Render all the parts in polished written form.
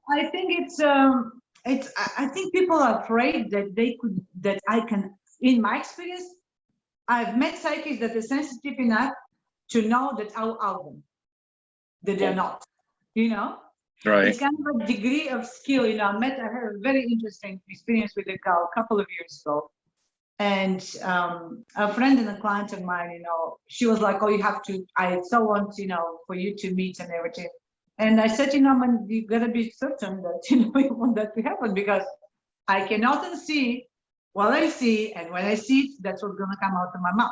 I think I think people are afraid that that I can, in my experience, I've met psychics that are sensitive enough to know that I'll out them, that they're not, you know? Right. It's kind of a degree of skill, you know. I had a very interesting experience with a girl a couple of years ago. And a friend and a client of mine, you know, she was like, oh, you have to, I so want, you know, for you to meet and everything. And I said, you know, man, you gotta be certain that, you know, you want that to happen, because I cannot unsee what I see, and when I see it, that's what's gonna come out of my mouth.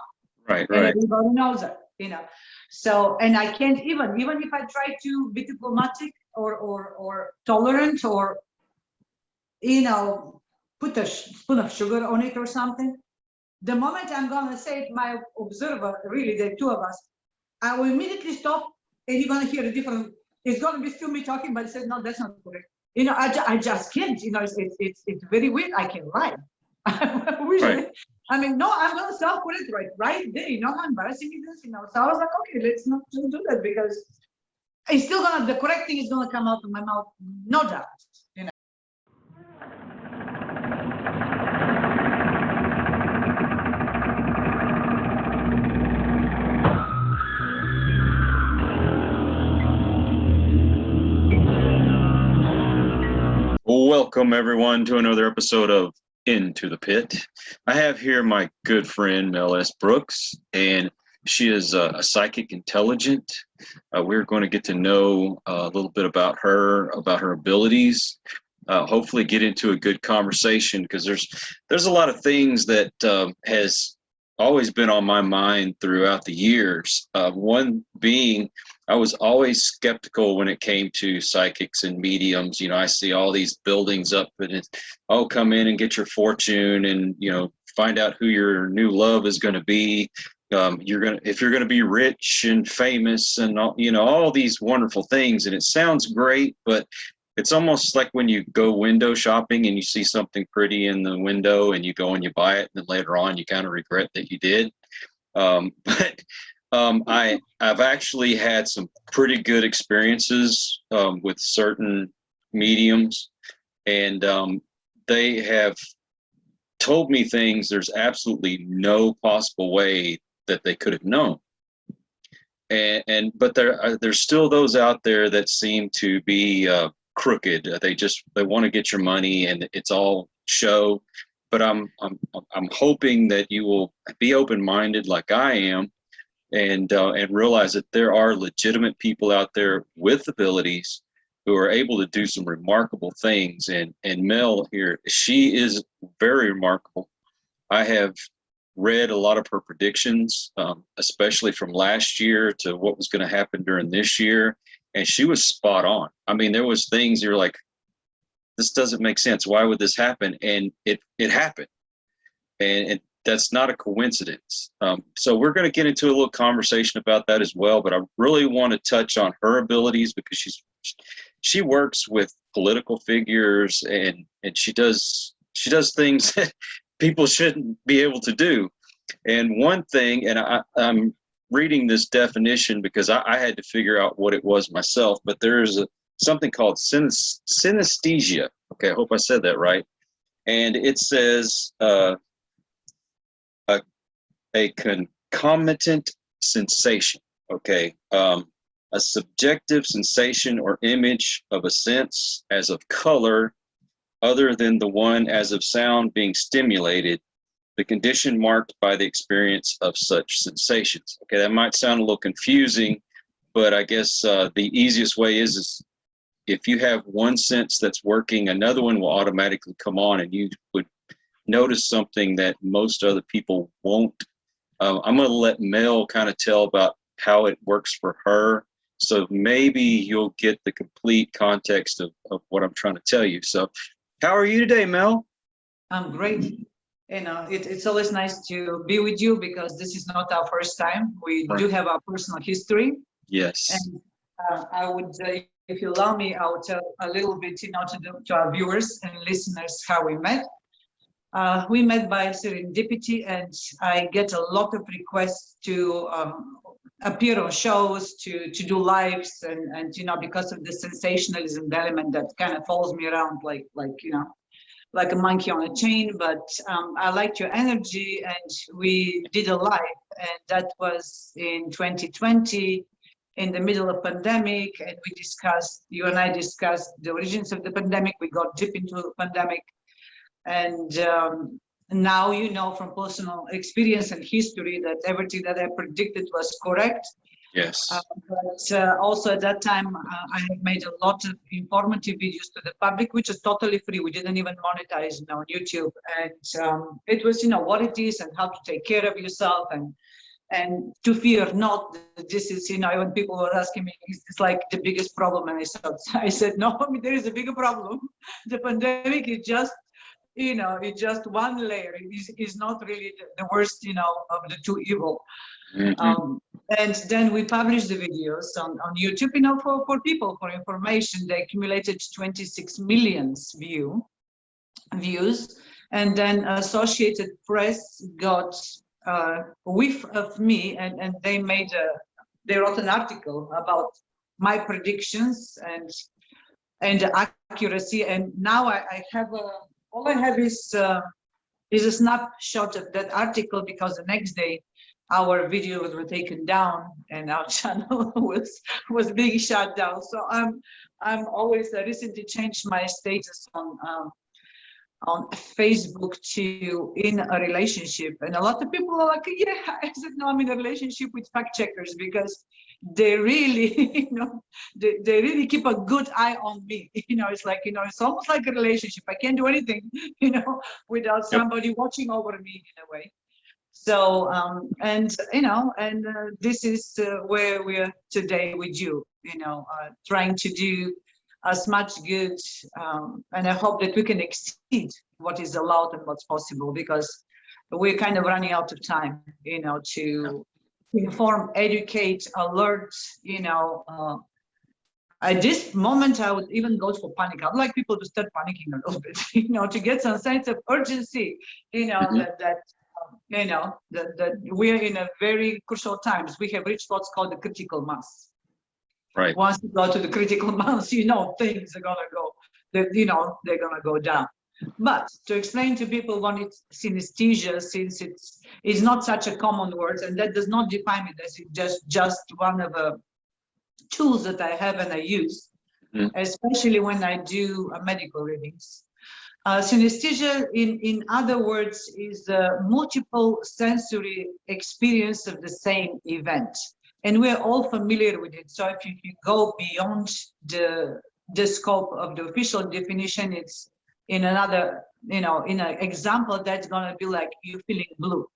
Right. And Right. everybody knows it, you know. So, and I can't even if I try to be diplomatic or tolerant, or, you know, put a spoon of sugar on it or something, the moment I'm gonna say it, my observer, really the two of us, I will immediately stop, and you're gonna hear a different, it's gonna be still me talking, but it says, no, that's not correct. You know, I just can't, you know, it's very weird. I can lie. Usually, I mean, no, I'm gonna self-correct right there, you know how embarrassing it is, you know. So I was like, okay, let's not do that, because it's still gonna, the correct thing is gonna come out of my mouth, no doubt, you know. Welcome, everyone, to another episode of Into the Pit. I have here my good friend, Mel S. Brooks, and she is a psychic intelligent. We're going to get to know a little bit about her abilities, hopefully get into a good conversation, because there's a lot of things that has always been on my mind throughout the years. One being, I was always skeptical when it came to psychics and mediums. You know, I see all these buildings up, and it's, oh, come in and get your fortune, and, you know, find out who your new love is going to be. If you're going to be rich and famous, and all, you know, all these wonderful things, and it sounds great, but it's almost like when you go window shopping and you see something pretty in the window and you go and you buy it, and then later on you kind of regret that you did. I've actually had some pretty good experiences with certain mediums, and they have told me things there's absolutely no possible way that they could have known. But there's still those out there that seem to be crooked. They want to get your money, and it's all show. But I'm hoping that you will be open-minded like I am, and realize that there are legitimate people out there with abilities who are able to do some remarkable things. And Mel here, she is very remarkable. I have read a lot of her predictions, especially from last year to what was going to happen during this year, and she was spot on. I mean, there was things you're like, this doesn't make sense. Why would this happen? And it happened, and that's not a coincidence. So we're going to get into a little conversation about that as well. But I really want to touch on her abilities, because she works with political figures, and she does things that people shouldn't be able to do. And one thing, and I'm reading this definition because I had to figure out what it was myself, but there's something called synesthesia. Okay, I hope I said that right. And it says a concomitant sensation. Okay, a subjective sensation or image of a sense as of color other than the one as of sound being stimulated, the condition marked by the experience of such sensations. Okay, that might sound a little confusing, but I guess the easiest way is if you have one sense that's working, another one will automatically come on, and you would notice something that most other people won't. I'm going to let Mel kind of tell about how it works for her, so maybe you'll get the complete context of what I'm trying to tell you. So how are you today, Mel? I'm great. You know, it's always nice to be with you, because this is not our first time. We do have our personal history. Yes. And I would, if you allow me, I will tell a little bit, you know, to our viewers and listeners how we met. We met by serendipity, and I get a lot of requests to appear on shows, to do lives, and you know, because of the sensationalism element that kind of follows me around like like a monkey on a chain. But I liked your energy, and we did a live, and that was in 2020, in the middle of pandemic, and we discussed, you and I discussed the origins of the pandemic. We got deep into the pandemic, and now you know from personal experience and history that everything that I predicted was correct. Yes. But also at that time, I have made a lot of informative videos to the public, which is totally free. We didn't even monetize on YouTube, and it was, you know, what it is and how to take care of yourself, and to fear not. This is, you know, when people were asking me, is this like the biggest problem? And I said, no, I mean, there is a bigger problem. The pandemic is just, you know, it's just one layer. It is not really the worst, you know, of the two evil. Mm-hmm. And then we published the videos on YouTube, you know, for people, for information. They accumulated 26 million views. And then Associated Press got a whiff of me, and they wrote an article about my predictions and the accuracy. And now I have all I have is a snapshot of that article, because the next day our videos were taken down and our channel was being shut down. So I'm always, I recently changed my status on Facebook to in a relationship, and a lot of people are like, yeah. I said, no, I'm in a relationship with fact checkers, because they really, you know, they really keep a good eye on me. You know, it's like, you know, it's almost like a relationship. I can't do anything, you know, without somebody watching over me in a way. So and you know, and this is where we are today with you, you know, trying to do as much good, and I hope that we can exceed what is allowed and what's possible, because we're kind of running out of time, you know, to inform, educate, alert, you know. At this moment, I would even go for panic. I'd like people to start panicking a little bit, you know, to get some sense of urgency, you know, that you know, that we're in a very crucial times. We have reached what's called the critical mass. Right. Once you go to the critical mass, you know, things are gonna go, you know, they're gonna go down. But to explain to people what it's synesthesia, since it's not such a common word, and that does not define it as just one of the tools that I have and I use, especially when I do medical readings. Synesthesia, in other words, is the multiple sensory experience of the same event. And we're all familiar with it. So if you go beyond the scope of the official definition, it's in another, you know, in an example that's gonna be like you feeling blue.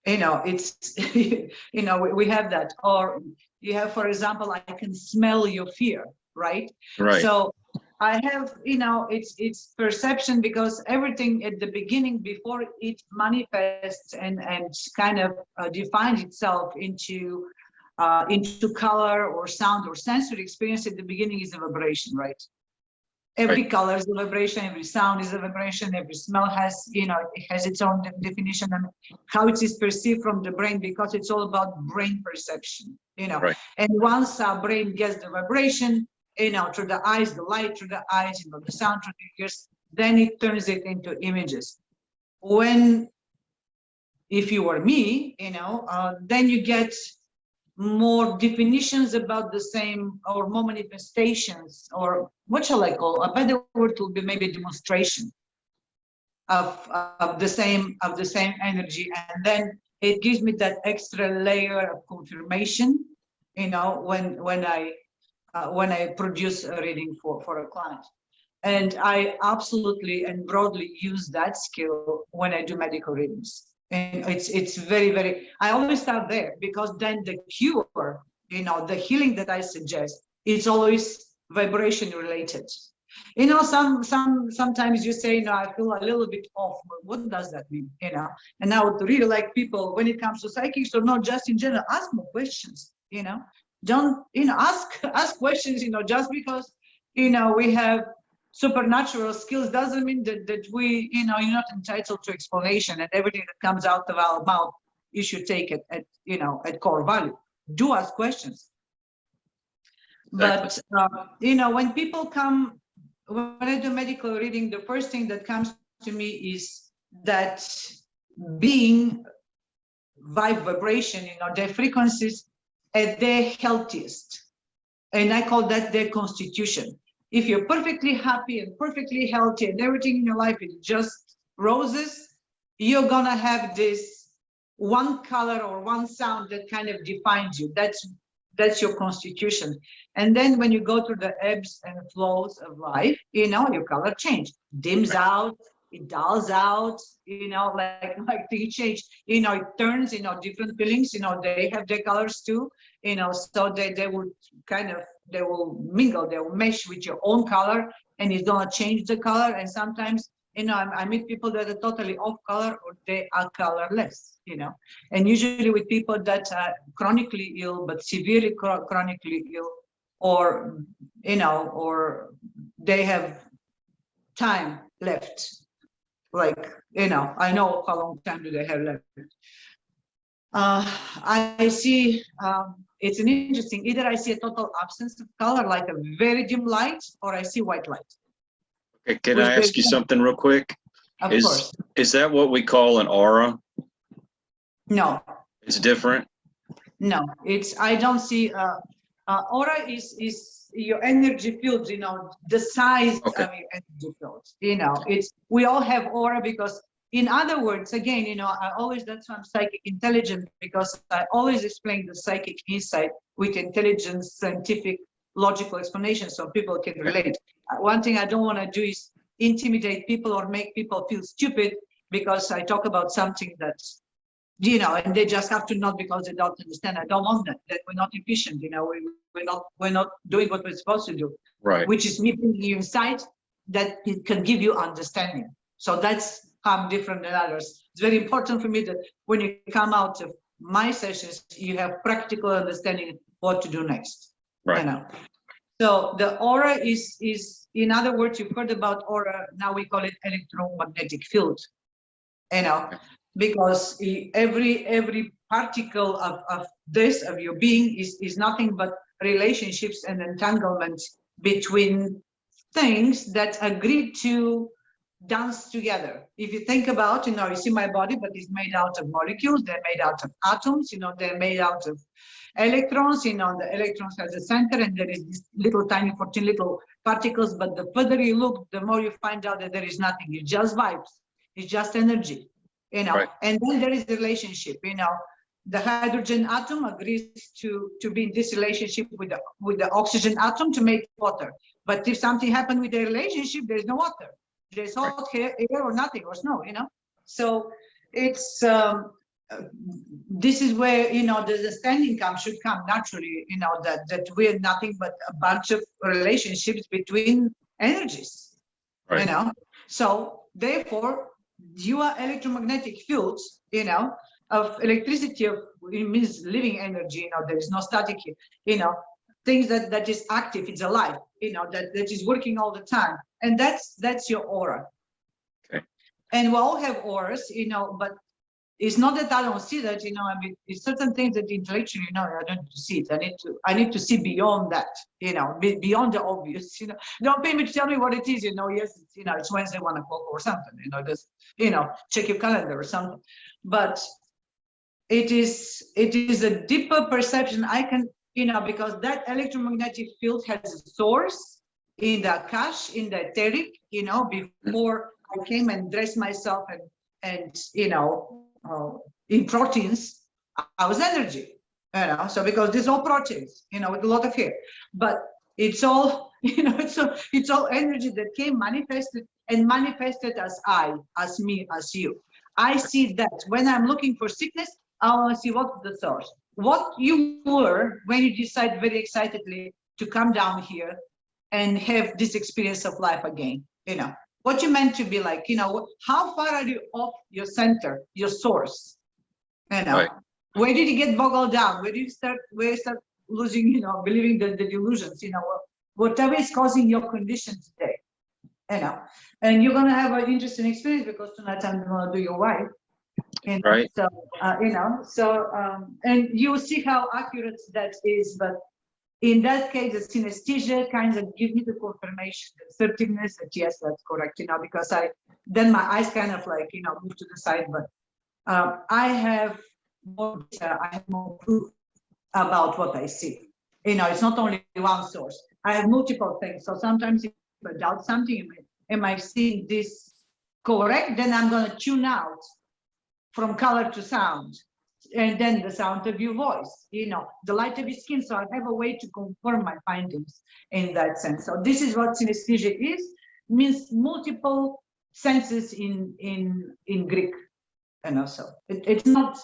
You know, it's, you know, we have that. Or you have, for example, I can smell your fear, right? Right. So I have, you know, it's perception, because everything at the beginning, before it manifests and kind of defines itself into color or sound or sensory experience, at the beginning is a vibration, right? Every color is a vibration, every sound is a vibration, every smell has, you know, it has its own definition, and how it is perceived from the brain, because it's all about brain perception, you know. Right. And once our brain gets the vibration, you know, through the eyes, the light through the eyes, you know, the sound through the ears, then it turns it into images. If you were me, you know, then you get more definitions about the same, or more manifestations, or what shall I call? A better word will be maybe a demonstration of the same energy, and then it gives me that extra layer of confirmation, you know, when I produce a reading for a client. And I absolutely and broadly use that skill when I do medical readings. And it's very, very, I always start there, because then the cure, you know, the healing that I suggest, it's always vibration related. You know, sometimes you say, no, I feel a little bit off. What does that mean? You know, and I would really like people, when it comes to psychics, or not just in general, ask more questions, you know. Don't, you know, ask questions, you know. Just because, you know, we have supernatural skills doesn't mean that we, you know, you're not entitled to explanation, and everything that comes out of our mouth you should take it at, you know, at core value. Do ask questions. Exactly. But you know, when people come, when I do medical reading, the first thing that comes to me is that being vibration, you know, their frequencies at their healthiest. And I call that their constitution. If you're perfectly happy and perfectly healthy and everything in your life is just roses, you're gonna have this one color or one sound that kind of defines you. That's your constitution. And then when you go through the ebbs and flows of life, you know, your color change, dims out, it dulls out, you know, like things change, you know, it turns, you know, different feelings, you know, they have their colors too, you know, so they will kind of, they will mingle, they will mesh with your own color, and it's gonna change the color. And sometimes, you know, I meet people that are totally off color or they are colorless, you know, and usually with people that are chronically ill, but severely chronically ill, or, you know, or they have time left. Like, you know, I know how long time do they have left. I see, it's an interesting, either I see a total absence of color, like a very dim light, or I see white light. Okay, can I ask you something real quick? Of Is course. is that what we call an aura? No, It's different. no, it's, I don't see, aura is your energy fields, you know, the size Okay. of your energy fields, you know, it's, we all have aura because, in other words, again, you know, I always, that's why I'm psychic intelligent, because I always explain the psychic insight with intelligence, scientific, logical explanation so people can relate. One thing I don't want to do is intimidate people or make people feel stupid because I talk about something that's, you know, and they just have to nod because they don't understand. I don't want that we're not efficient, you know, we're not doing what we're supposed to do, Right. which is me bringing you insight that it can give you understanding. So that's how I'm different than others. It's very important for me that when you come out of my sessions, you have practical understanding what to do next. Right. You know, so the aura is, in other words, you've heard about aura. Now we call it electromagnetic field. You know, because every particle of this, of your being, is nothing but relationships and entanglements between things that agree to dance together. If you think about, you know, you see my body, but it's made out of molecules, they're made out of atoms, you know, they're made out of electrons, you know, the electrons has a center and there is this little tiny 14 little particles, but the further you look, the more you find out that there is nothing, it's just vibes, it's just energy, you know. Right. And then there is the relationship, you know, the hydrogen atom agrees to be in this relationship with the oxygen atom to make water. But if something happened with the relationship, there's no water. There's hot air or nothing, or snow, you know. So it's this is where, you know, the understanding should come naturally, you know, that we're nothing but a bunch of relationships between energies, right. You know. So therefore, you are electromagnetic fields, you know, of electricity, of, it means living energy, you know, there is no static here, you know, things that is active, it's alive, you know, that is working all the time. And that's your aura. Okay. And we all have auras, you know, but it's not that I don't see that, you know. I mean, it's certain things that intellectually, you know, I don't see it. I need to see beyond that, you know, beyond the obvious, you know. Don't pay me to tell me what it is, you know. Yes, it's, you know, it's Wednesday 1 o'clock or something, you know, just, you know, check your calendar or something. But it is a deeper perception. I can, you know, because that electromagnetic field has a source in the Akash, in the etheric, you know, before I came and dressed myself and you know, in proteins, I was energy, you know. So because there's all proteins, you know, with a lot of hair, but it's all, you know, it's all energy that came manifested as I, as me, as you. I see that when I'm looking for sickness, I want to see what's the source. What you were when you decide very excitedly to come down here and have this experience of life again, you know, what you meant to be like, you know, how far are you off your center, your source, you know, right. Where did you get boggled down? Where you start losing, you know, believing the delusions, you know, whatever is causing your condition today, you know. And you're going to have an interesting experience because tonight I'm going to do your wife. Right. So and you see how accurate that is. But in that case, the synesthesia kind of give me the confirmation, the assertiveness that yes, that's correct. Because then my eyes kind of like move to the side. But I have more data, I have more proof about what I see. It's not only one source. I have multiple things. So sometimes if I doubt something, am I seeing this correct? Then I'm going to tune out from color to sound, and then the sound of your voice, the light of your skin. So I have a way to confirm my findings in that sense. So this is what synesthesia is, means multiple senses in Greek. So it's not,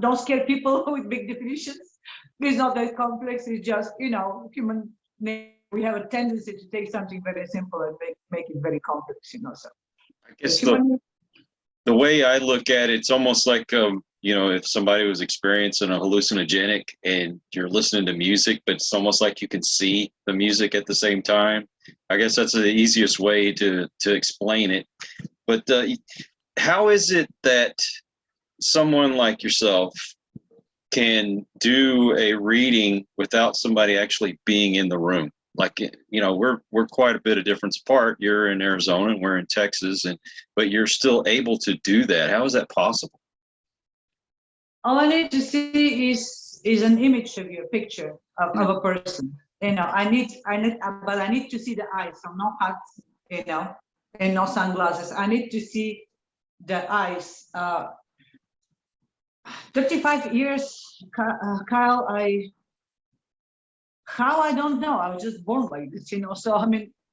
don't scare people with big definitions. It's not that complex. It's just, human nature. We have a tendency to take something very simple and make it very complex, So I guess the way I look at it, it's almost like, if somebody was experiencing a hallucinogenic and you're listening to music, but it's almost like you can see the music at the same time. I guess that's the easiest way to explain it. But how is it that someone like yourself can do a reading without somebody actually being in the room? Like, we're quite a bit of difference apart. You're in Arizona and we're in Texas, but you're still able to do that. How is that possible? All I need to see is an image of your picture of a person. But I need to see the eyes. So no hats, and no sunglasses. I need to see the eyes. 35 years, Kyle. I don't know. I was just born like this, So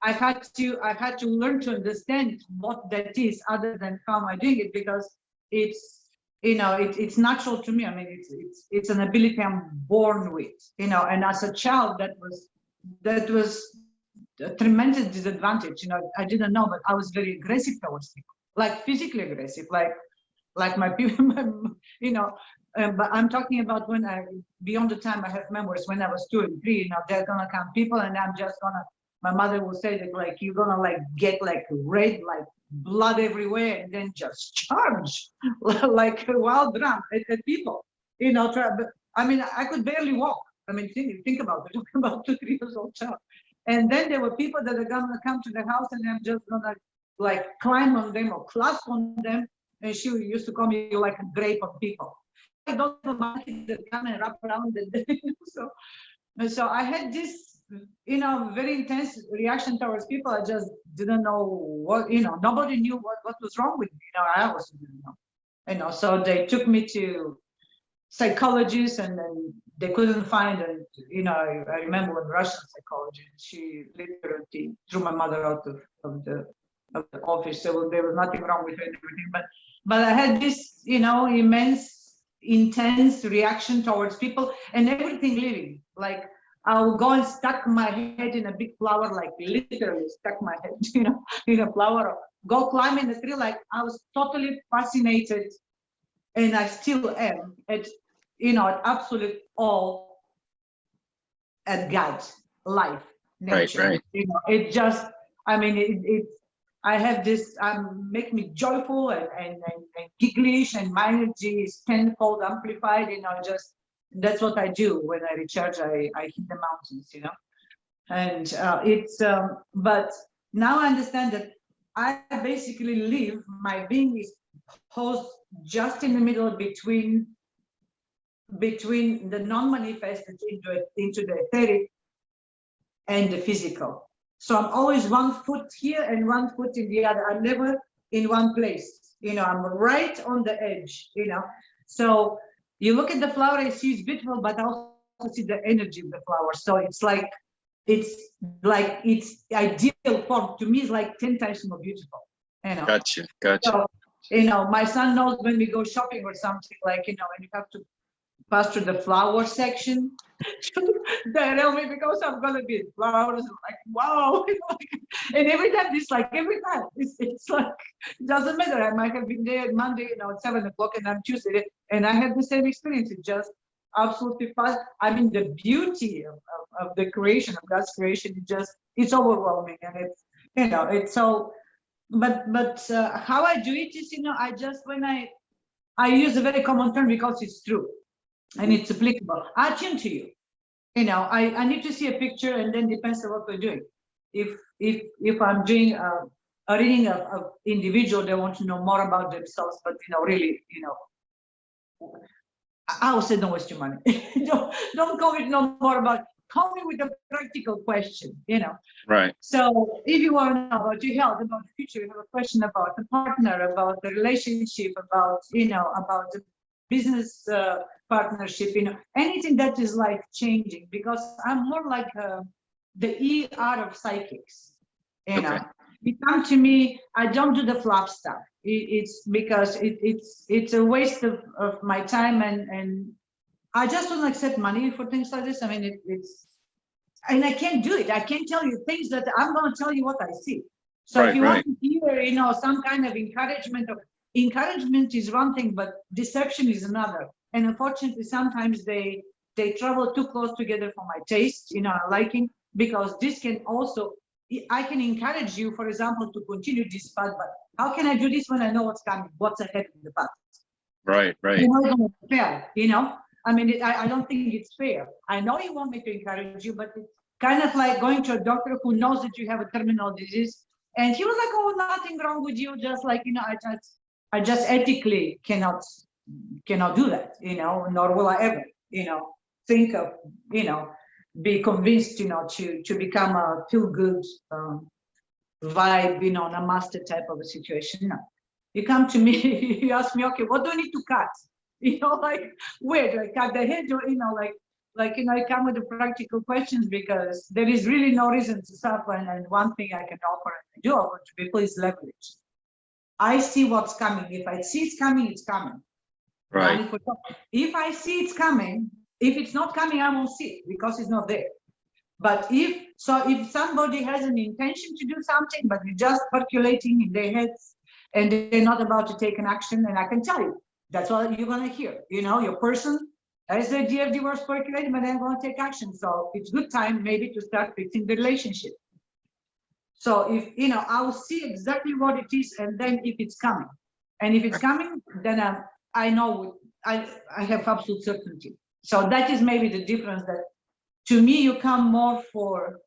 I had to learn to understand what that is, other than how am I doing it, because it's it's natural to me. It's an ability I'm born with, And as a child, that was a tremendous disadvantage. I didn't know, but I was very aggressive towards people, like physically aggressive, like my people, but I'm talking about when beyond the time I have memories, when I was 2 and 3, they're gonna come people, and I'm just gonna, my mother will say that, like, you're gonna get red, blood everywhere, and then just charge like a wild drum at people, but I could barely walk. Think about it, talking about 2, 3 years old child. And then there were people that are gonna come to the house, and I'm just gonna climb on them or clasp on them. And she used to call me like a grape of people. I don't have a monkey that come and wrap around it. So I had this, very intense reaction towards people. I just didn't know what, nobody knew what was wrong with me. I also didn't know. So they took me to psychologists, and then they couldn't find it. I remember when Russian psychologist, she literally threw my mother out of the office. So there was nothing wrong with her and everything, but I had this, immense, intense reaction towards people and everything living. I'll go and stuck my head in a big flower, literally stuck my head, in a flower. Go climb in the tree. I was totally fascinated, and I still am at absolute awe at God, life, nature. Right. It just, I have this, make me joyful and gigglish, and my energy is tenfold amplified. Just that's what I do when I recharge. I hit the mountains, and it's. But now I understand that I basically live. My being is posed just in the middle between the non-manifested into the etheric and the physical. So I'm always 1 foot here and 1 foot in the other. I'm never in one place. I'm right on the edge, So you look at the flower, I see it's beautiful, but I also see the energy of the flower. So it's ideal form. To me, it's 10 times more beautiful. Gotcha. So, my son knows when we go shopping or something, and you have to pass through the flower section. They tell me, because I'm gonna be flowers, wow. And every time it's doesn't matter. I might have been there Monday, at 7 o'clock, and I'm Tuesday, and I had the same experience. It just absolutely fast. The beauty of the creation, of God's creation, it's overwhelming, and it's so. But how I do it is, I just, when I I use a very common term because it's true and it's applicable. I attune to you. You know, I need to see a picture, and then depends on what we're doing. If I'm doing a reading of individual, they want to know more about themselves, but you know, really, you know, I would say don't waste your money. don't call me no more about. Call me with a practical question. You know. Right. So if you want to know about your health, about the future, you have a question about the partner, about the relationship, about you know, about the business partnership, you know, anything that is life changing. Because I'm more like the ER of psychics. You know, you come to me, I don't do the fluff stuff. It's because it's a waste of my time, and I just don't accept money for things like this. I mean, it's, and I can't do it. I can't tell you things that I'm going to tell you what I see. So if you want to hear, you know, some kind of encouragement is one thing, but deception is another. And unfortunately, sometimes they travel too close together for my taste, you know, liking, because this can also, I can encourage you, for example, to continue this path, but how can I do this when I know what's coming, what's ahead in the path? Right. Fair, you know. I mean, I don't think it's fair. I know you want me to encourage you, but it's kind of like going to a doctor who knows that you have a terminal disease, and he was like, "Oh, nothing wrong with you." Just like, you know, I just ethically cannot do that, you know. Nor will I ever, you know, think of, you know, be convinced, you know, to become a feel good vibe, you know, namaste type of a situation. No, you come to me, you ask me, okay, what do I need to cut? You know, like, where do I cut the head? Or, you know, like, you know, I come with the practical questions because there is really no reason to suffer. And one thing I can offer, and I do offer to people, is leverage. I see what's coming. If I see it's coming, it's coming. Right. If I see it's coming, if it's not coming, I won't see it because it's not there. But if somebody has an intention to do something, but they're just percolating in their heads and they're not about to take an action, and I can tell you, that's what you're going to hear. You know, your person has the idea of divorce percolating, but they're going to take action. So it's good time maybe to start fixing the relationship. So if, you know, I will see exactly what it is, and then if it's coming. And if it's coming, then I know, I have absolute certainty. So that is maybe the difference, that to me, you come more for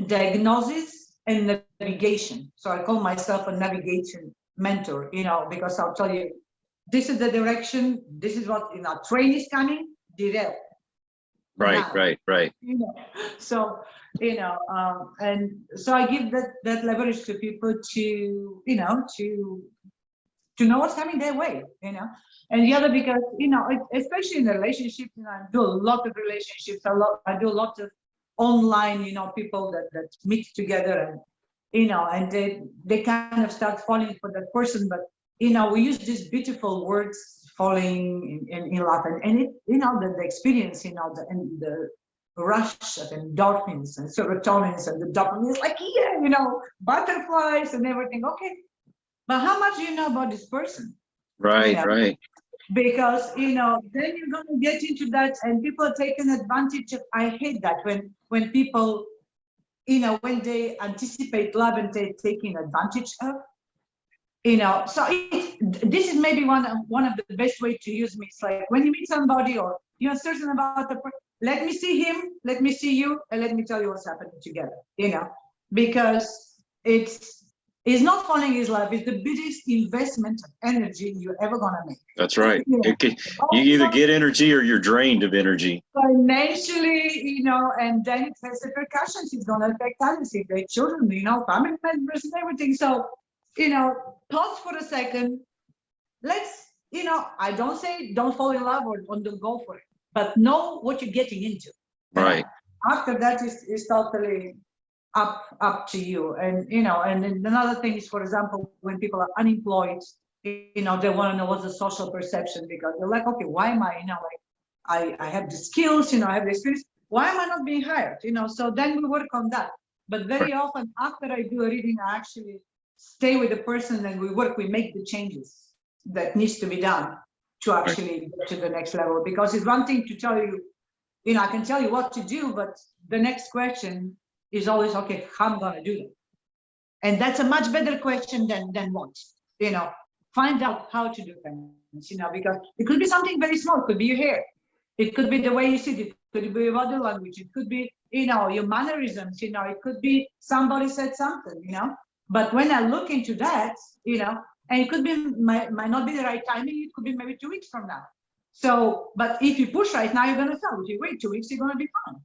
diagnosis and navigation. So I call myself a navigation mentor, you know, because I'll tell you, this is the direction, this is what, you know, train is coming, derail. Right. You know, so, you know, and so I give that leverage to people to, you know, to know what's coming their way, you know. And the other, because, you know, especially in the relationship, you know, I do a lot of relationships, I do a lot of online, you know, people that meet together, and, you know, and they kind of start falling for that person. But, you know, we use these beautiful words, falling in Latin, and it, you know, the experience, you know, the rush of endorphins and serotonins and the dopamine is like, yeah, you know, butterflies and everything. Okay, but how much do you know about this person? Right. You know? Right. Because, you know, then you're going to get into that, and people are taking advantage of. I hate that when people, you know, when they anticipate love and they're taking advantage of, you know. So this is maybe one of the best way to use me. It's like when you meet somebody, or you're certain about the person, let me see him, let me see you, and let me tell you what's happening together, you know, because it's not falling in love. It's the biggest investment of energy you're ever gonna make. That's right. You either get energy or you're drained of energy. Financially, you know, and then it has repercussions. It's gonna affect others, if their children, you know, family members and everything. So, you know, pause for a second. Let's, you know, I don't say don't fall in love or don't go for it, but know what you're getting into. Right. After that is totally up to you. And, you know, and then another thing is, for example, when people are unemployed, you know, they want to know what's the social perception, because they're like, okay, why am I, you know, like I have the skills, you know, I have the experience, why am I not being hired, you know? So then we work on that. But very often after I do a reading, I actually stay with the person and we make the changes that needs to be done to actually get to the next level. Because it's one thing to tell you, you know, I can tell you what to do, but the next question is always, okay, how I'm gonna do that? And that's a much better question than what, you know, find out how to do things, because it could be something very small. It could be your hair. It could be the way you sit. It could be your body language. It could be, your mannerisms. It could be somebody said something, But when I look into that, and it could be might not be the right timing. It could be maybe 2 weeks from now. So, but if you push right now, you're gonna fail. If you wait 2 weeks, you're gonna be fine.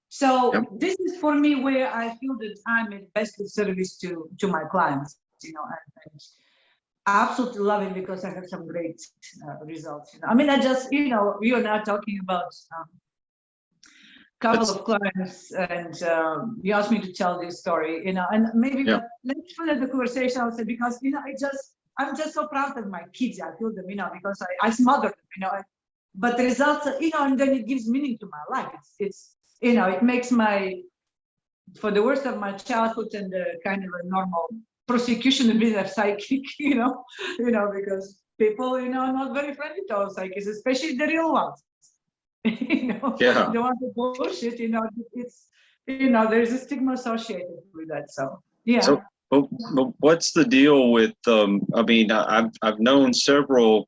So Yep. this is for me where I feel that I'm in best of service to my clients. And I absolutely love it because I have some great results. I mean, I just, we are now talking about couple of clients, and you asked me to tell this story, and maybe Yeah. let's finish the conversation. I would say because I'm just so proud of my kids. I feel them, because I smother them, but the results, and then it gives meaning to my life. It's it makes for the worst of my childhood and the kind of a normal prosecution of being a psychic, because people, are not very friendly to our psychics, especially the real ones. Yeah. The ones that bullshit, it's, there's a stigma associated with that. So, yeah. So, but what's the deal with, I mean, I've known several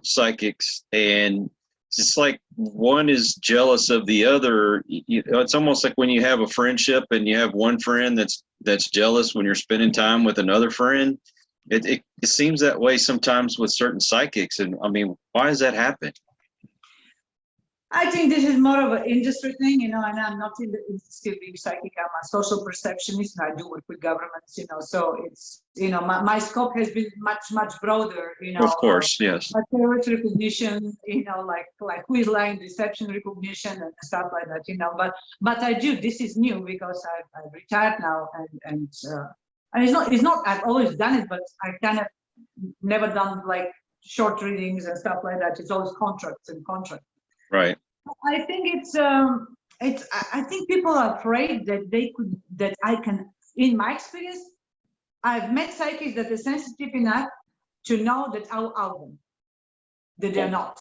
psychics, and it's like one is jealous of the other. It's almost like when you have a friendship and you have one friend that's jealous when you're spending time with another friend. It seems that way sometimes with certain psychics. And I mean, why does that happen? I think this is more of an industry thing, and I'm not in the industry of being psychic. I'm a social perceptionist, and I do work with governments, so it's, my scope has been much, much broader, Of course, yes. Terrorist recognition, like who is lying, deception recognition, and stuff like that, but I do, this is new because I've retired now, and it's not, I've always done it, but I kind of never done like short readings and stuff like that. It's always contracts and contracts. Right. I think I think people are afraid that I can, in my experience, I've met psychics that are sensitive enough to know that I'll out them, that they're not,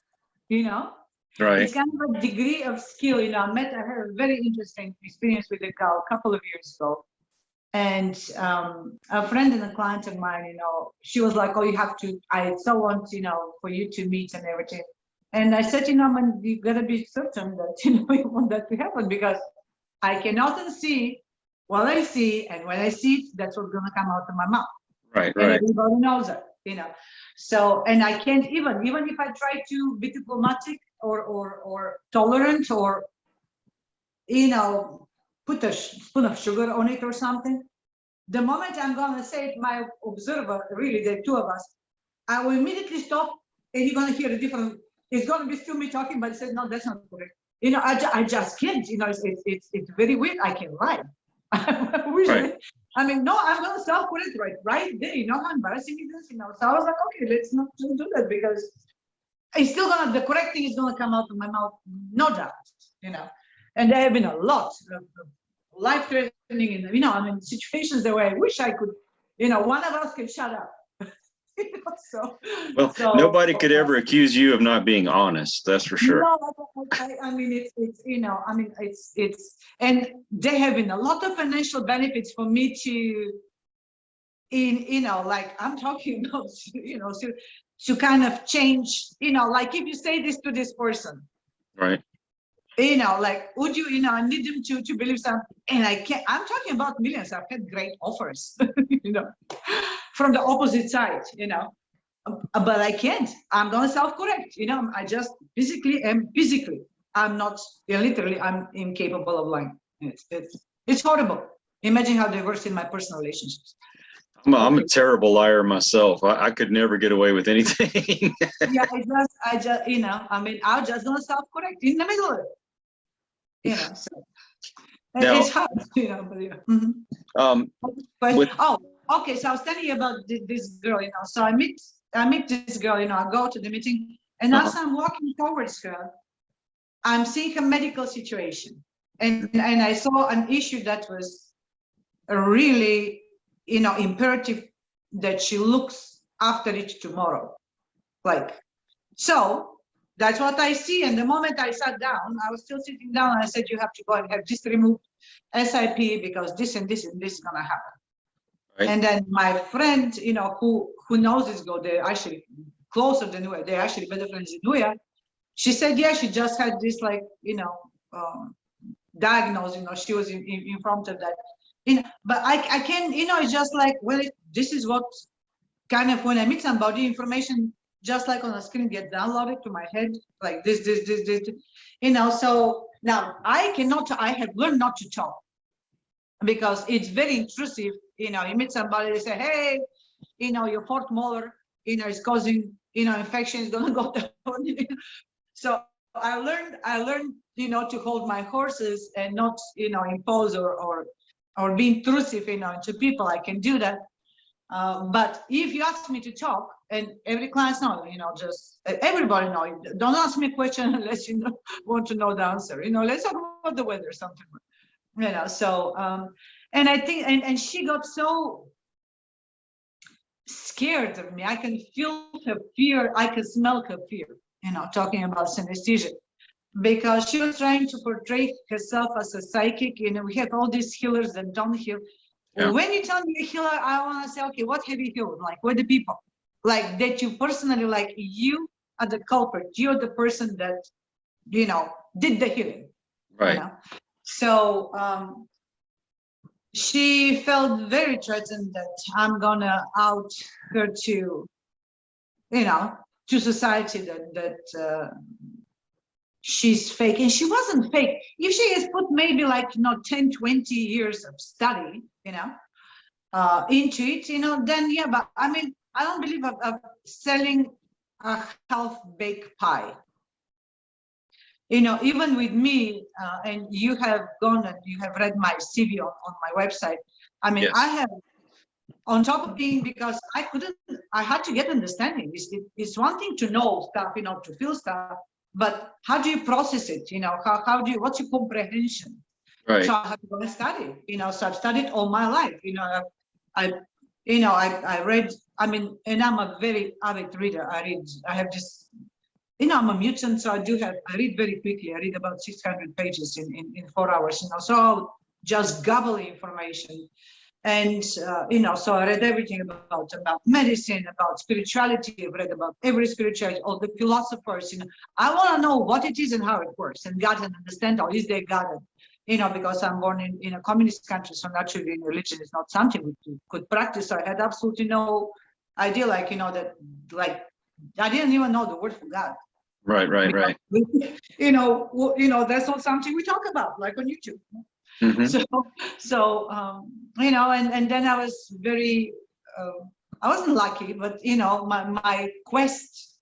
Right. It's kind of a degree of skill, I had a very interesting experience with a girl a couple of years ago. And a friend and a client of mine, she was like, oh, I so want, for you to meet and everything. And I said, man, you gotta be certain that, you want that to happen, because I can often see what I see, and when I see it, that's what's gonna come out of my mouth. Right. And everybody knows that, So, and I can't even if I try to be diplomatic or tolerant or, put a spoon of sugar on it or something, the moment I'm gonna say it, my observer, really, the two of us, I will immediately stop, and you're gonna hear a different. It's going to be still me talking, but it says, no, that's not correct. I just can't, it's very weird. I can lie. Right. I mean, no, I'm going to self-correct right there. How embarrassing it is, So I was like, okay, let's not do that, because it's still the correct thing is going to come out of my mouth, no doubt, And there have been a lot of life-threatening, situations that where I wish I could, one of us can shut up. Nobody could ever accuse you of not being honest. That's for sure. No, I mean, it's, and there have been a lot of financial benefits for me to, like I'm talking about, to kind of change, like if you say this to this person, right? Like, would you, I need them to believe something, and I can't. I'm talking about millions. I've had great offers, from the opposite side, but I can't. I'm gonna self-correct, I just physically I'm not, literally I'm incapable of lying. It's horrible. Imagine how diverse in my personal relationships. I'm a terrible liar myself. I could never get away with anything. Yeah, I just I'm just gonna self-correct in the middle of it. So now, it's hard, but yeah. Mm-hmm. Okay, so I was telling you about this girl, so I meet this girl, I go to the meeting, and as I'm walking towards her, I'm seeing a medical situation, and I saw an issue that was really, imperative that she looks after it tomorrow. So that's what I see. And the moment I sat down, I was still sitting down, and I said, you have to go and have this removed, SIP, because this and this and this is gonna happen. Right. And then my friend, you know, who knows this girl, they're actually closer than we are. They're actually better friends than we are. She said, yeah, she just had this, like, you know, diagnosis. You know, she was in front of that. You know, but I can, you know, it's just like, well, this is what kind of, when I meet somebody, information just like on a screen get downloaded to my head, like this, you know. So now I have learned not to talk, because it's very intrusive. You know, you meet somebody, they say, hey, you know, your fourth molar, you know, is causing, you know, infection is gonna go down. So I learned, you know, to hold my horses and not, you know, impose or be intrusive, you know, to people. I can do that. But if you ask me to talk, and every client knows, you know, just everybody knows, don't ask me a question unless you want to know the answer. You know, let's talk about the weather, something, you know. So, and I think, and she got so scared of me. I can feel her fear. I can smell her fear, you know, talking about synesthesia, because she was trying to portray herself as a psychic. You know, we have all these healers that don't heal. Yeah. When you tell me a healer, I want to say, okay, what have you healed? Like, what the people like that you personally, like, you are the culprit. You're the person that, you know, did the healing. Right. You know? So she felt very threatened that I'm gonna out her to, you know, to society that she's fake. And she wasn't fake. If she has put maybe like, you know, 10, 20 years of study, you know, into it, you know, then yeah. But I mean, I don't believe of selling a half-baked pie. You know, even with me, and you have gone and you have read my CV on my website. I mean, Yes. I have, on top of being, because I had to get understanding. It's one thing to know stuff, you know, to feel stuff, but how do you process it? You know, how do you, what's your comprehension? Right. So I have to go and study, you know, so I've studied all my life, you know. I read, I mean, and I'm a very avid reader. I have this, you know, I'm a mutant, so I read very quickly. I read about 600 pages in 4 hours, you know, so I'll just gobble information. And, you know, so I read everything about medicine, about spirituality. I've read about every spirituality, all the philosophers, you know. I want to know what it is and how it works, and God, and understand how is there God. You know, because I'm born in a communist country, so naturally religion is not something we could practice. So I had absolutely no idea, like, you know, that, like, I didn't even know the word for God. Right. You know, that's not something we talk about, like on YouTube. Mm-hmm. So you know, and then I was very, I wasn't lucky, but you know, my quest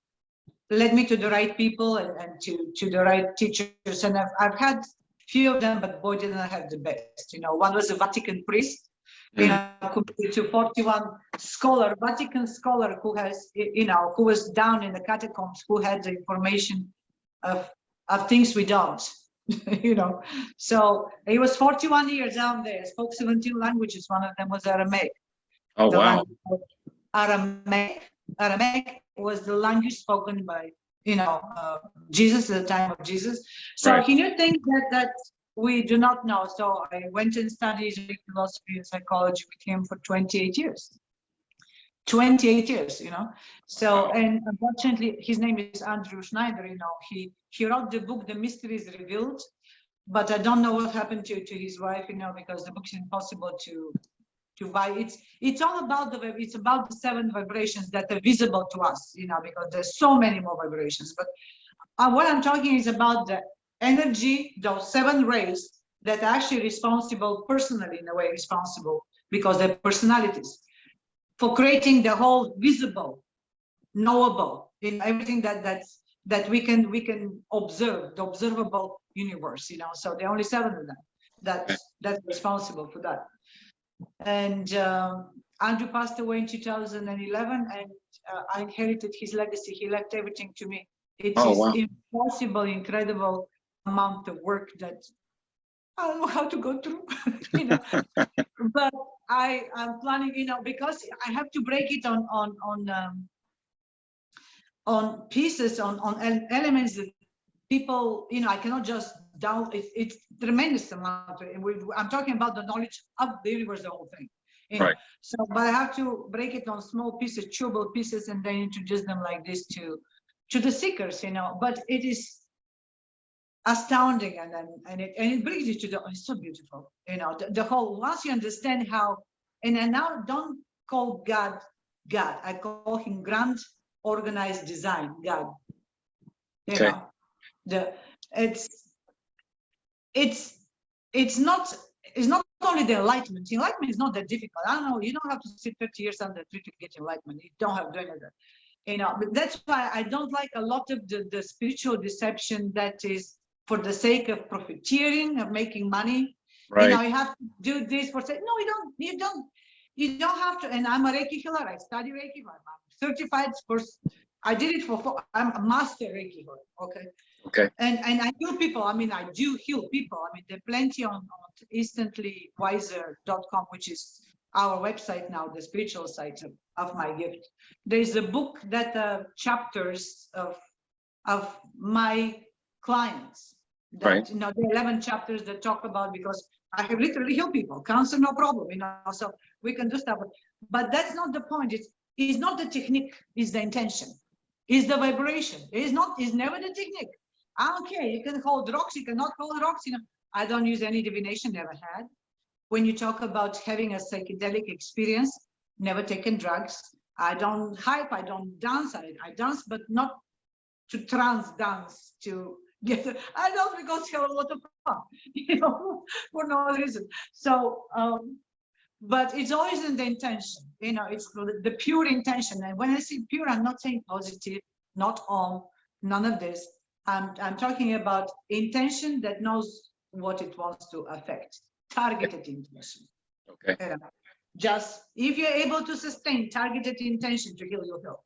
led me to the right people and to the right teachers, and I've had few of them, but boy, didn't I have the best. You know, one was a Vatican priest, you know, compared to 41 scholar, Vatican scholar, who has, you know, who was down in the catacombs, who had the information of things we don't, you know. So he was 41 years down there, spoke 17 languages. One of them was Aramaic. Oh, wow. Aramaic was the language spoken by, you know, Jesus at the time of Jesus. So Right. he knew things that we do not know. So I went and studied philosophy and psychology with him for 28 years. 28 years, you know. So, and unfortunately, his name is Andrew Schneider. You know, he wrote the book, The Mysteries Revealed, but I don't know what happened to his wife, you know, because the book is impossible to buy. It's all about it's about the 7 vibrations that are visible to us, you know, because there's so many more vibrations. But what I'm talking is about the energy, those 7 rays that are actually responsible, personally in a way responsible, because they're personalities, for creating the whole visible, knowable, in everything that we can observe, the observable universe, you know. So there are only 7 of them that's responsible for that. And Andrew passed away in 2011, and I inherited his legacy. He left everything to me. It is impossible, incredible amount of work that I don't know how to go through, you know. But I'm planning, you know, because I have to break it on pieces, on elements that people, you know, I cannot just down. It's tremendous amount. I'm talking about the knowledge of the universe, the whole thing. You know? Right. So, but I have to break it on small pieces, chewable pieces, and then introduce them like this to the seekers, you know. But it is astounding, and it brings you to the, it's so beautiful, you know, the whole, once you understand how, and I now don't call God, I call him grand organized design, God, you Okay. know, it's not only the enlightenment is not that difficult. I don't know, you don't have to sit 30 years under a tree to get enlightenment. You don't have to do any of that, you know. But that's why I don't like a lot of the spiritual deception that is for the sake of profiteering, of making money. Right. You know, you have to do this for say, no, you don't have to. And I'm a Reiki healer. I study Reiki. I'm certified. I did it for I'm a master Reiki healer. Okay. Okay. And I heal people. I mean, I do heal people. I mean, there are plenty on instantlywiser.com, which is our website now, the spiritual site of my gift. There's a book that chapters of my clients that, right. you know, the 11 chapters that talk about, because I have literally healed people, cancer, no problem, you know, so we can do stuff. But that's not the point. It's not the technique, it's the intention, it's the vibration. It's never the technique. I don't care. You can hold rocks, you cannot hold rocks, you know. I don't use any divination, never had. When you talk about having a psychedelic experience, never taken drugs. I don't hype, I don't dance. I dance, but not to trance dance, to get I don't, because you have a lot of fun, you know, for no reason. So but it's always in the intention, you know, it's the pure intention. And when I say pure, I'm not saying positive, not all, none of this. I'm talking about intention that knows what it wants to affect, targeted intention. Okay. Just if you're able to sustain targeted intention to heal your health,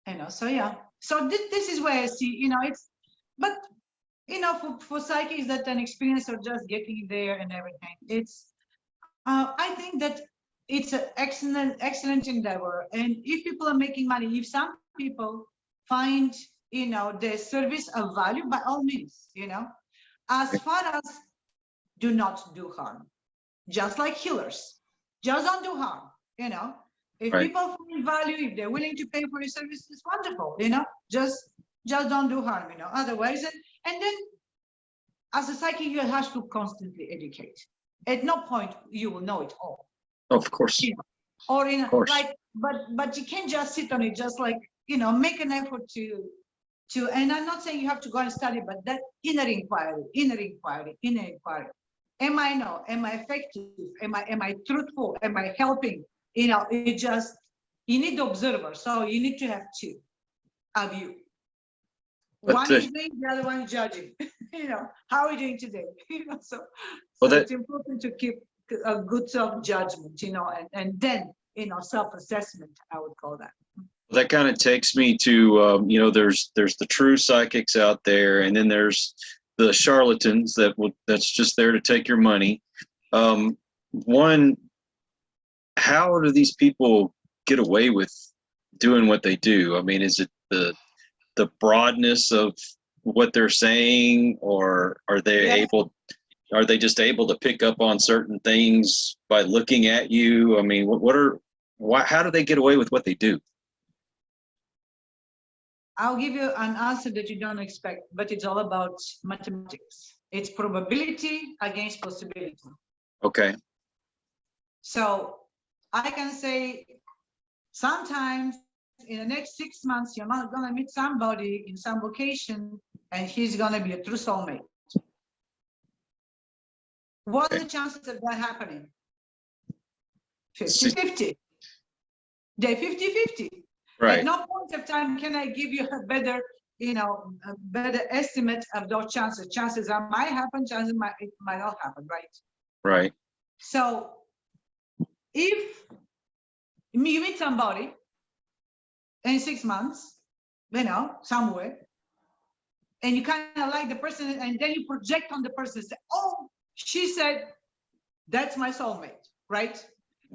you know. So yeah, so this is where I see, you know, it's, but you know, for psychics that an experience or just getting there and everything, it's I think that it's an excellent endeavor. And if people are making money, if some people find, you know, their service of value, by all means, you know, as far as do not do harm, just like healers, just don't do harm, you know. If right. people find value, if they're willing to pay for your service, it's wonderful, you know. Just don't do harm, you know. Otherwise, and then as a psychic, you have to constantly educate. At no point you will know it all. Of course. You know? Or in of course. like, but you can't just sit on it. Just like, you know, make an effort to. And I'm not saying you have to go and study, but that inner inquiry. Am I know? Am I effective? Am I truthful? Am I helping? You know, it just, you need the observer. So you need to have two of you. But one is doing, the other one is judging. You know, how are we doing today? You know, so it's important to keep a good self-judgment, you know, and then, you know, self-assessment, I would call that. That kind of takes me to, you know, there's the true psychics out there, and then there's the charlatans that's just there to take your money. One, how do these people get away with doing what they do? I mean, is it the broadness of what they're saying, or are they just able to pick up on certain things by looking at you? I mean, how do they get away with what they do? I'll give you an answer that you don't expect, but it's all about mathematics. It's probability against possibility. Okay. So I can say sometimes in the next 6 months, you're not going to meet somebody in some location and he's going to be a true soulmate. What are the chances of that happening? 50-50. They're 50-50. Right. At no point of time can I give you a better, you know, a better estimate of those chances. Chances that might happen, chances it might not happen, right? Right. So if you meet somebody in 6 months, you know, somewhere, and you kind of like the person, and then you project on the person, say, oh, she said, that's my soulmate, right?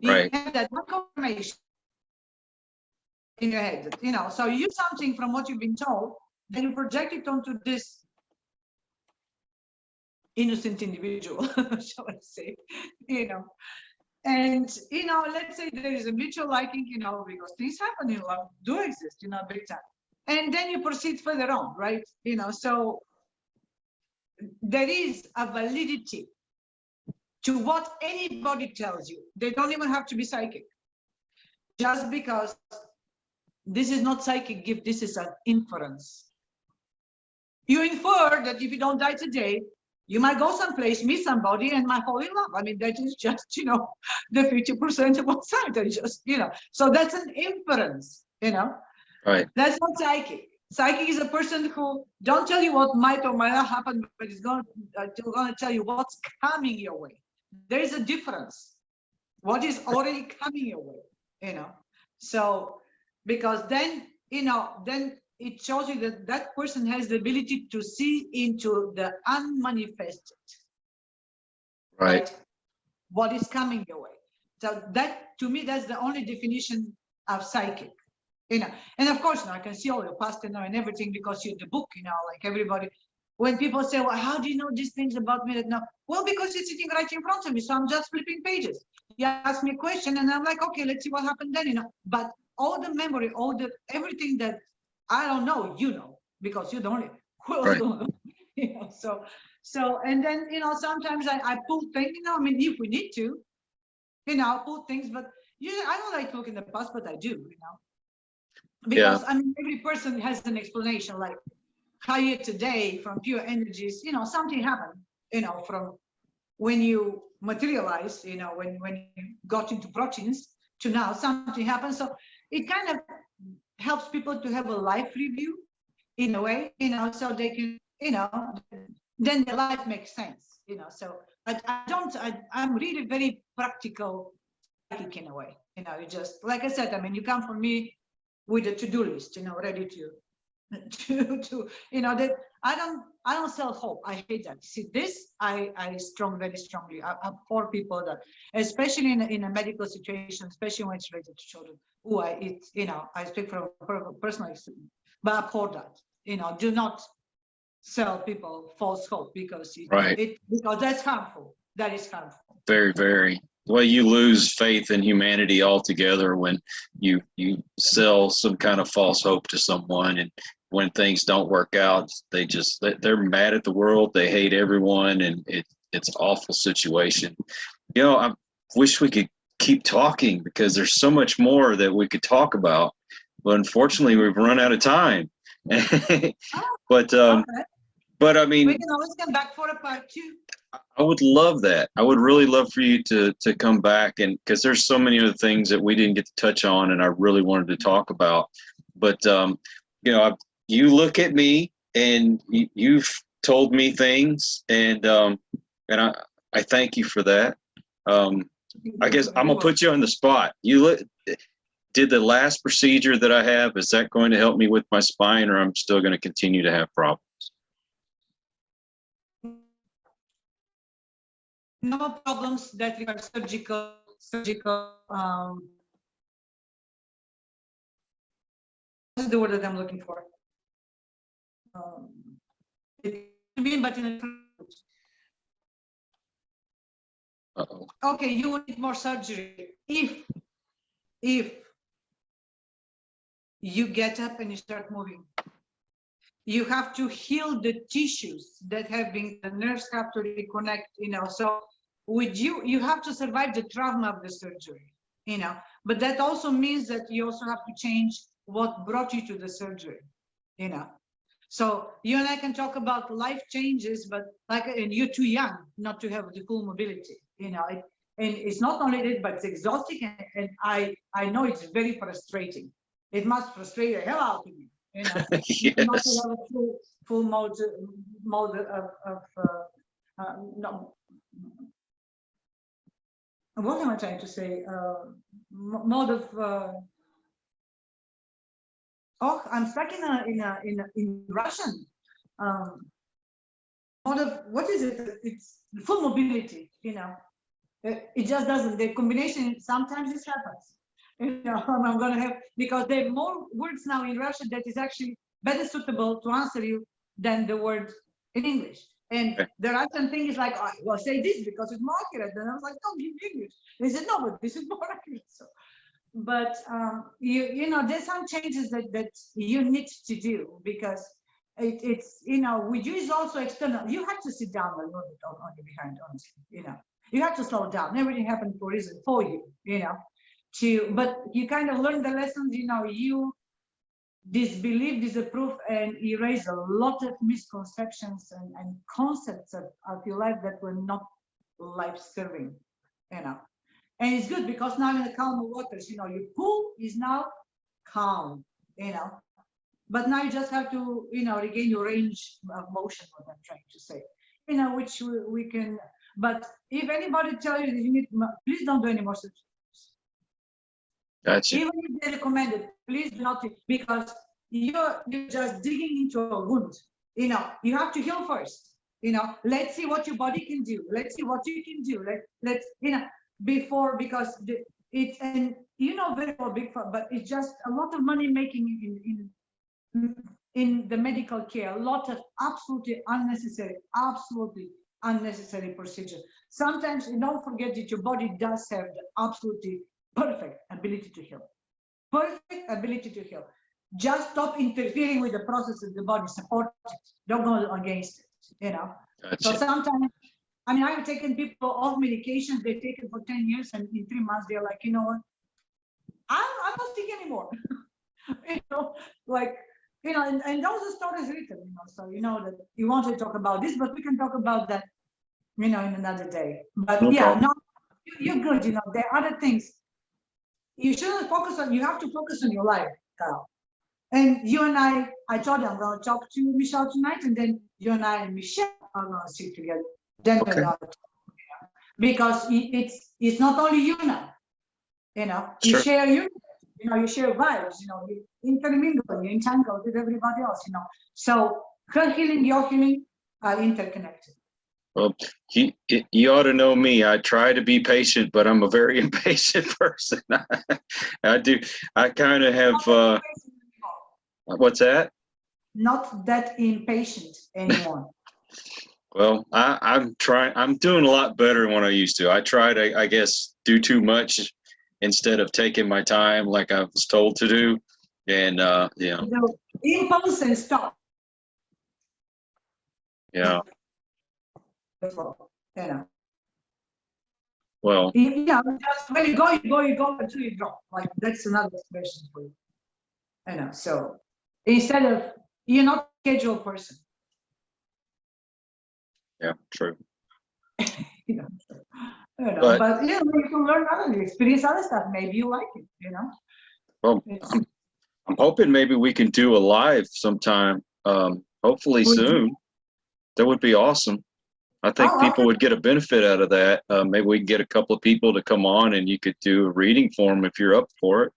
Right. You have that confirmation in your head, you know, so you use something from what you've been told, then you project it onto this innocent individual, shall I say, you know. And, let's say there is a mutual liking, because things happen in love, do exist, big time. And then you proceed further on, right? So there is a validity to what anybody tells you. They don't even have to be psychic. Just because this is not psychic gift, this is an inference. You infer that if you don't die today, you might go someplace, meet somebody, and might fall in love. I mean, that is just, the 50% of what's out there. Just, so that's an inference, Right. That's not psychic. Psychic is a person who don't tell you what might or might not happen, but is going to tell you what's coming your way. There is a difference. What is already coming your way, So, because then, then it shows you that that person has the ability to see into the unmanifested. Right. What is coming your way. So that, to me, that's the only definition of psychic. And of course, I can see all your past and everything because you're the book, like everybody. When people say, well, how do you know these things about me? No, well, because it's sitting right in front of me, so I'm just flipping pages. You ask me a question, and I'm like, okay, let's see what happened then, But all the memory, everything that I don't know, because you don't. Right. So, and then, sometimes I pull things, if we need to, I'll pull things, but usually I don't like to look in the past, but I do, because every person has an explanation, like how you today from pure energies, something happened, from when you materialize, when you got into proteins to now, something happened. So it kind of helps people to have a life review in a way, so they can, then their life makes sense, So I'm really very practical psychic in a way, you just, like I said, you come from me with a to-do list, ready to that I don't sell hope. I hate that. See, this I very strongly I abhor people that, especially in a medical situation, especially when it's related to children. I speak from personal experience, but I abhor that. Do not sell people false hope because because that's harmful. That is harmful. Very, very. Well, you lose faith in humanity altogether when you sell some kind of false hope to someone, and when things don't work out, they're mad at the world, they hate everyone, and it's an awful situation. I wish we could keep talking because there's so much more that we could talk about, but unfortunately we've run out of time. But I mean, we can always come back for a part 2. I would love that. I would really love for you to come back, and because there's so many other things that we didn't get to touch on and I really wanted to talk about. But you look at me and you've told me things, and I thank you for that. I guess I'm gonna put you on the spot. Did the last procedure that I have, is that going to help me with my spine, or I'm still going to continue to have problems? No problems that require surgical. What's the word that I'm looking for? But in Uh-oh. Okay, you will need more surgery if you get up and you start moving. You have to heal the tissues that have been, the nerves have to reconnect, so with you have to survive the trauma of the surgery, but that also means that you also have to change what brought you to the surgery, so you and I can talk about life changes, but and you're too young not to have the full mobility, and it's not only that, but it's exhausting, and I know it's very frustrating. It must frustrate the hell out of me. Yes. Not to have a full mode of no. What am I trying to say? Mode of I'm stuck in Russian. Mode of, what is it? It's full mobility. It just doesn't. The combination, sometimes this happens. I'm gonna have, because there are more words now in Russian that is actually better suitable to answer you than the word in English. And Okay. the Russian thing is like, well, say this because it's more accurate. And I was like, no, give English. They said, no, but this is more accurate. So, but you know, there's some changes that you need to do because it's, you know, with you is also external. You have to sit down a little bit on your behind, honestly, you know. You have to slow down. Everything happened for a reason for you, you know. But you kind of learn the lessons, you know, you disbelieve, disapprove, and erase a lot of misconceptions and concepts of your life that were not life-serving, you know. And it's good because now in the calm waters, you know, your pool is now calm, you know. But now you just have to, you know, regain your range of motion, what I'm trying to say, you know, which we can. But if anybody tell you that you need, please don't do any more such. Gotcha. Even if they recommend it, please do not, because you're just digging into a wound. You know, you have to heal first. You know, let's see what your body can do. Let's see what you can do. Let's you know, before, because it's, and you know very well, big, but it's just a lot of money making in the medical care. A lot of absolutely unnecessary procedures. Sometimes you don't forget that your body does have the absolutely perfect ability to heal. Perfect ability to heal. Just stop interfering with the process of the body, support it. Don't go against it, you know. Gotcha. So sometimes, I mean, I've taken people off medications, they take it for 10 years, and in 3 months, they're like, you know what? I'm not sick anymore. You know, like, you know, and those are stories written, you know, so you know that you want to talk about this, but we can talk about that, you know, in another day. But No yeah, problem. no, you're good, you know, there are other things. You shouldn't focus on, you have to focus on your life, Carl. And you and I told you I'm going to talk to Michelle tonight, and then you and I and Michelle are going to sit together. Then Okay. because it's not only you now, you know, you Sure. share you know, you share vibes, you know, you intermingle, you entangle with everybody else, you know. So her healing, your healing are interconnected. Well, you ought to know me. I try to be patient, but I'm a very impatient person. I do. I kind of have. What's that? Not that impatient anymore. Well, I'm trying. I'm doing a lot better than what I used to. I try to, I guess, do too much instead of taking my time like I was told to do. And you know, So impulse and stop. yeah. You know. Well, Yeah, just when you go until you drop. Like that's another expression for you. You know, so instead of, you're not a schedule person. yeah, true. You know, But you know, you can learn other, experience other stuff. Maybe you like it, you know. well, I'm hoping maybe we can do a live sometime. Hopefully soon. That would be awesome. I think people would get a benefit out of that. Maybe we can get a couple of people to come on and you could do a reading for them if you're up for it.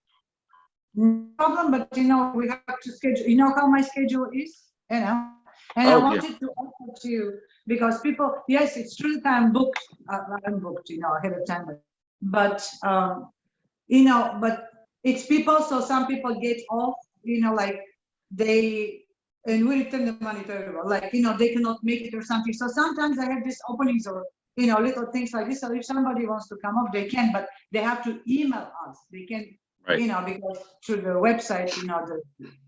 No problem, but you know, we have to schedule, you know how my schedule is, you know, and I wanted to offer to you because people, yes, it's true that I'm booked, you know, ahead of time, but you know, but it's people, so some people get off, you know, like and we return the money to everyone, like, you know, they cannot make it or something. So sometimes I have these openings or, you know, little things like this. So if somebody wants to come up, they can, but they have to email us. They can, you know, because through the website, you know, the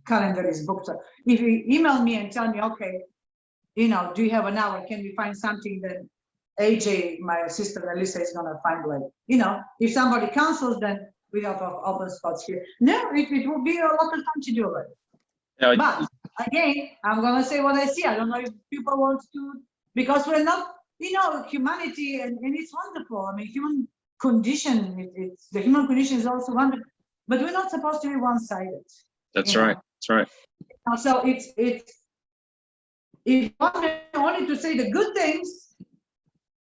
calendar is booked. So if you email me and tell me, okay, you know, do you have an hour? Can we find something that AJ, my assistant Alyssa, is gonna find, like, you know, if somebody cancels, then we have open spots here. No, it will be a lot of time to do it. But again, I'm gonna say what I see. I don't know if people want to, because we're not, you know, humanity, and it's wonderful. I mean, human condition, it's the human condition is also wonderful, but we're not supposed to be one-sided. That's right. That's right. So it's if you want only to say the good things,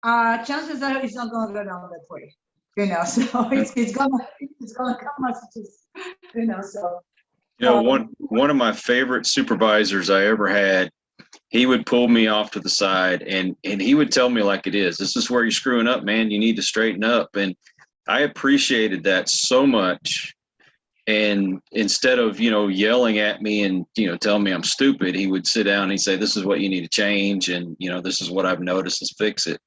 chances are it's not gonna go down that way. You know, so it's gonna come as it is. You know, so. You know, one of my favorite supervisors I ever had, he would pull me off to the side and he would tell me like it is. This is where you're screwing up, man. You need to straighten up. And I appreciated that so much. And instead of, yelling at me and, telling me I'm stupid, he would sit down and he'd say, this is what you need to change. And, this is what I've noticed, let's fix it.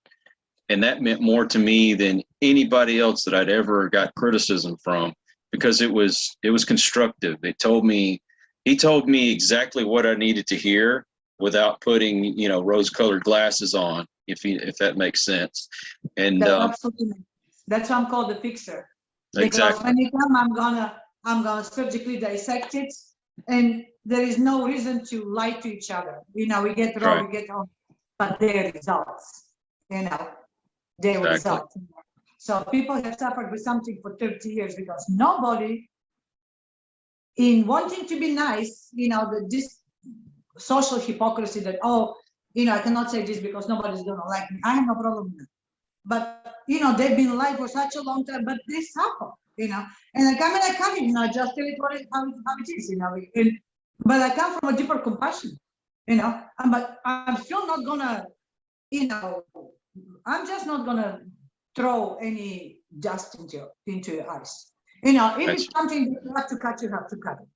And that meant more to me than anybody else that I'd ever got criticism from, because it was constructive. He told me exactly what I needed to hear without putting, rose-colored glasses on, if that makes sense. And That absolutely makes sense. That's why I'm called the fixer. Because exactly. when you come, I'm gonna surgically dissect it, and there is no reason to lie to each other. We get wrong, Right. we get wrong, but their results, their Exactly. results. So people have suffered with something for 30 years because nobody, in wanting to be nice, this social hypocrisy that, I cannot say this because nobody's gonna like me. I have no problem with that. But they've been alive for such a long time, but they suffer, and I can't, just tell it how it is, but I come from a deeper compassion, but I'm still not gonna, I'm just not gonna throw any dust into your eyes. If it's something that you have to cut, you have to cut it.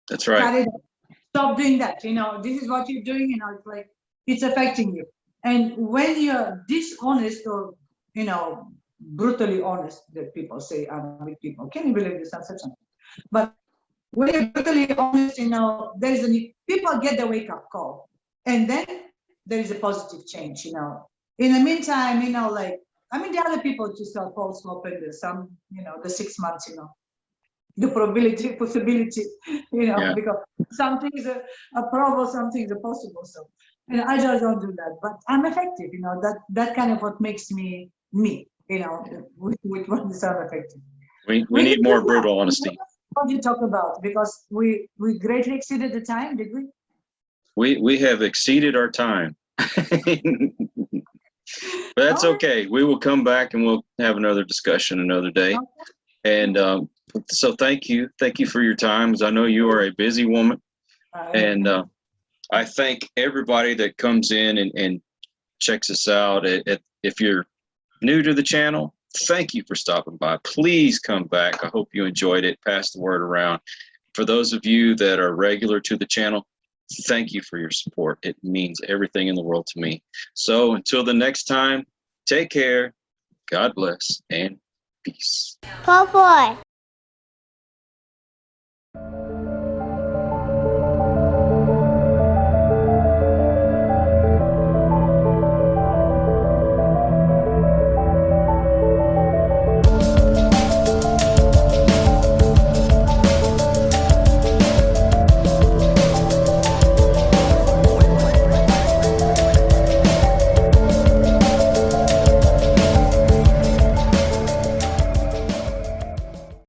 That's right. Cut it. Stop doing that. This is what you're doing. It's like it's affecting you. And when you're dishonest or brutally honest, that people say, I'm with people. Can you believe this? Such a. But when you're brutally honest, there's people get the wake up call, and then there is a positive change. In the meantime, the other people just fall slope and some, the 6 months, the possibility, Yeah. because some things are probable, some things are possible. So, I just don't do that, but I'm effective, that kind of what makes me, with what is I'm effective. We need more brutal honesty. What do you talk about? Because we greatly exceeded the time, did we? We have exceeded our time. But that's okay. We will come back and we'll have another discussion another day. Okay. And so thank you for your time, as I know you are a busy woman. And I thank everybody that comes in and checks us out. If you're new to the channel, thank you for stopping by. Please come back. I hope you enjoyed it. Pass the word around. For those of you that are regular to the channel, thank you for your support. It means everything in the world to me. So until the next time, take care, God bless, and peace. Poor boy.